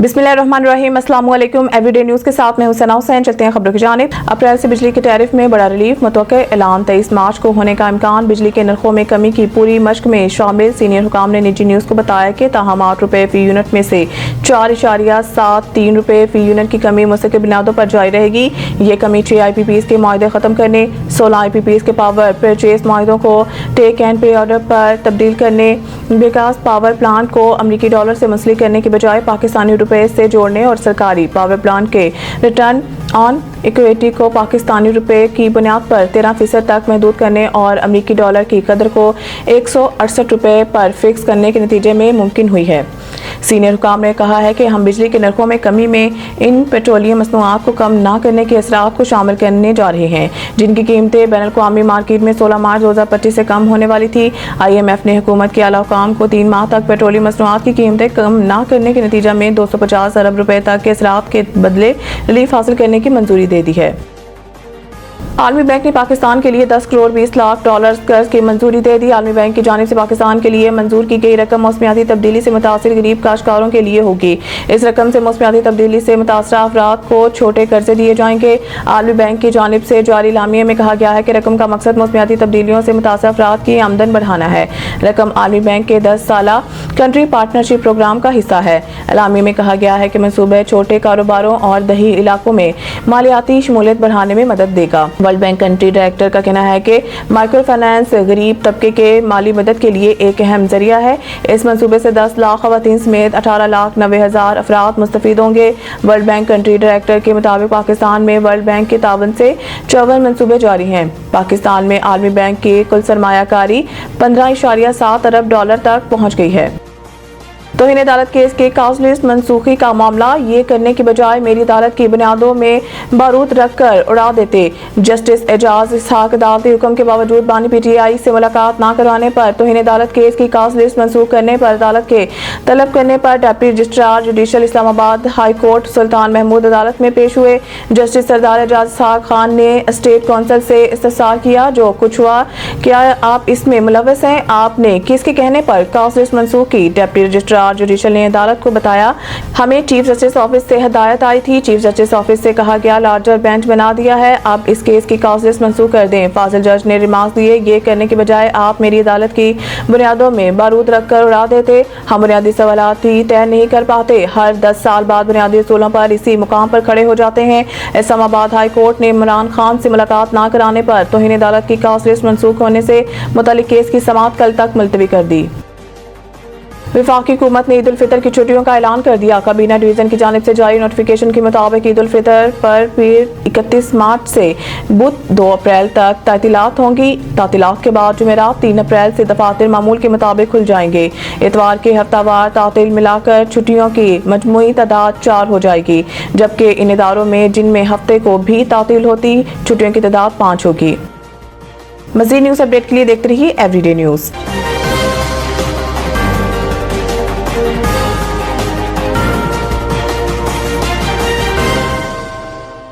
बिस्मिल्लाहिर्रहमानिर्रहीम। अस्सलाम वालेकुम। एवरीडे न्यूज़ के साथ मैं हुसैना हुसैन। चलते हैं खबरों की जानिब। अप्रैल से बिजली के टैरिफ में बड़ा रिलीफ मुतवक्किल ऐलान। 23 मार्च को होने का इम्कान। बिजली के नरखों में कमी की पूरी मश्क में शामिल सीनियर हुकाम ने निजी न्यूज़ को बताया कि ताहम 8 रुपये फी यूनिट में से 4.73 रुपये फी यूनिट की कमी मुस्तकिल बुनियादों पर जारी रहेगी। ये कमी 6 IPPs के मुआहदे ख़त्म करने, 16 IPPs के पावर परचेज मुआहदों को टेक एंड पे ऑर्डर पर तब्दील करने, विकास पावर प्लांट को अमरीकी डॉलर से मुंसलिक करने के बजाय पाकिस्तानी रुपए से जोड़ने और सरकारी पावर प्लांट के रिटर्न ऑन इक्विटी को पाकिस्तानी रुपए की बुनियाद पर 13% तक महदूद करने और अमरीकी डॉलर की कदर को 168 रुपए पर फिक्स करने के नतीजे में मुमकिन हुई है। सीनियर हुकाम ने कहा है कि हम बिजली के नरखों में कमी में इन पेट्रोलियम मसनूआत को कम न करने के असरात को शामिल करने जा रहे हैं, जिनकी कीमतें बैनुल अक़वामी मार्केट में 16 मार्च 2025 से कम होने वाली थी। IMF ने हुकूमत के आला हुकाम को 3 माह तक पेट्रोलियम मसनूआत की कीमतें कम न करने के नतीजा में 250 अरब रुपए तक के असरात के बदले रिलीफ हासिल करने की मंजूरी दे दी है। आलमी बैंक ने पाकिस्तान के लिए 10 करोड़ 20 लाख डॉलर कर्ज की मंजूरी दे दी। आलमी बैंक की जानिब से पाकिस्तान के लिए मंजूर की गई रकम मौसमियाती तब्दीली से मुतासिर गरीब काश्तकारों के लिए होगी। इस रकम से मौसमियाती तब्दीली से मुतासरा अफराद को छोटे कर्जे दिए जाएंगे। आलमी बैंक की जानिब से जारी लामिये में कहा गया है कि रकम का मकसद मौसमियाती तब्दीलियों से मुतासर अफराद की आमदन बढ़ाना है। रकम आलमी बैंक के 10 साला कंट्री पार्टनरशिप प्रोग्राम का हिस्सा है। लामिये में कहा गया है कि मनसूबे छोटे कारोबारों और दही इलाकों में मालियाती शमूलियत बढ़ाने में मदद देगा। वर्ल्ड बैंक कंट्री डायरेक्टर का कहना है कि माइक्रो फाइनेंस गरीब तबके के माली मदद के लिए एक अहम जरिया है। इस मंसूबे से 10 लाख खवातीन समेत 18,90,000 अफराद मुस्तफीद होंगे। वर्ल्ड बैंक कंट्री डायरेक्टर के मुताबिक पाकिस्तान में वर्ल्ड बैंक के तावन से 54 मंसूबे जारी हैं। पाकिस्तान में आलमी बैंक की कुल सरमायाकारी 15.7 अरब डॉलर तक पहुंच गई है। तौहीन अदालत केस के काउंस लिस्ट मनसूखी का मामला। ये करने के बजाय मेरी अदालत की बुनियादों में बारूद रखकर उड़ा देते। जस्टिस एजाज इसहाक अदालती हुक्म के बावजूद बानी PTI से मुलाकात न करवाने पर तौहीन अदालत केस की काउंस लिस्ट मनसूख करने पर अदालत के तलब करने पर deputy registrar judicial Islamabad high court Sultan Mahmood अदालत में पेश हुए। जस्टिस सरदार एजाज इसहाक खान ने स्टेट काउंसिल से इस्तफसार किया, जो कुछ हुआ, क्या आप इसमें मुलव्वस हैं? आपने किसके कहने पर काउंस लिस्ट मनसूख की? डिप्टी रजिस्ट्रार जुडिशल ने अदालत को बताया, हमें चीफ जस्टिस ऑफिस से हिदायत आई थी। चीफ जस्टिस ऑफिस से कहा गया लार्जर बेंच बना दिया है, अब इस केस की काउंस लिस्ट मंसूख कर दें। फाजिल जज ने रिमार्क्स दिए, ये करने के बजाय आप मेरी अदालत की बुनियादों में बारूद रखकर उड़ा देते। हम बुनियादी सवालात ही तय नहीं कर पाते, हर 10 साल बाद बुनियादी उसूलों पर इसी मुकाम पर खड़े हो जाते हैं। इस्लामाबाद हाई कोर्ट ने इमरान खान से मुलाकात न कराने पर तौहीन अदालत की काउंस लिस्ट मंसूख होने से मुतालिक केस की समाअत कल तक मुलतवी कर दी। वफाकी हुकूमत ने ईद उल फितर की छुट्टियों का ऐलान कर दिया। काबीना डिवीजन की जानिब से जारी नोटिफिकेशन के मुताबिक ईद उल फितर पर फिर 31 मार्च से बुध 2 अप्रैल तक तातीलात होंगी। तातीलात के बाद जुमेरात 3 अप्रैल से दफातर मामूल के मुताबिक खुल जाएंगे। इतवार के हफ्तावार तातील मिलाकर छुट्टियों की मजमूई तादाद 4 हो जाएगी, जबकि इन इदारों में जिनमें हफ्ते को भी तातील होती छुट्टियों की तादाद 5 होगी। मज़ीद न्यूज़ अपडेट के लिए देखते रहिए एवरीडे न्यूज़।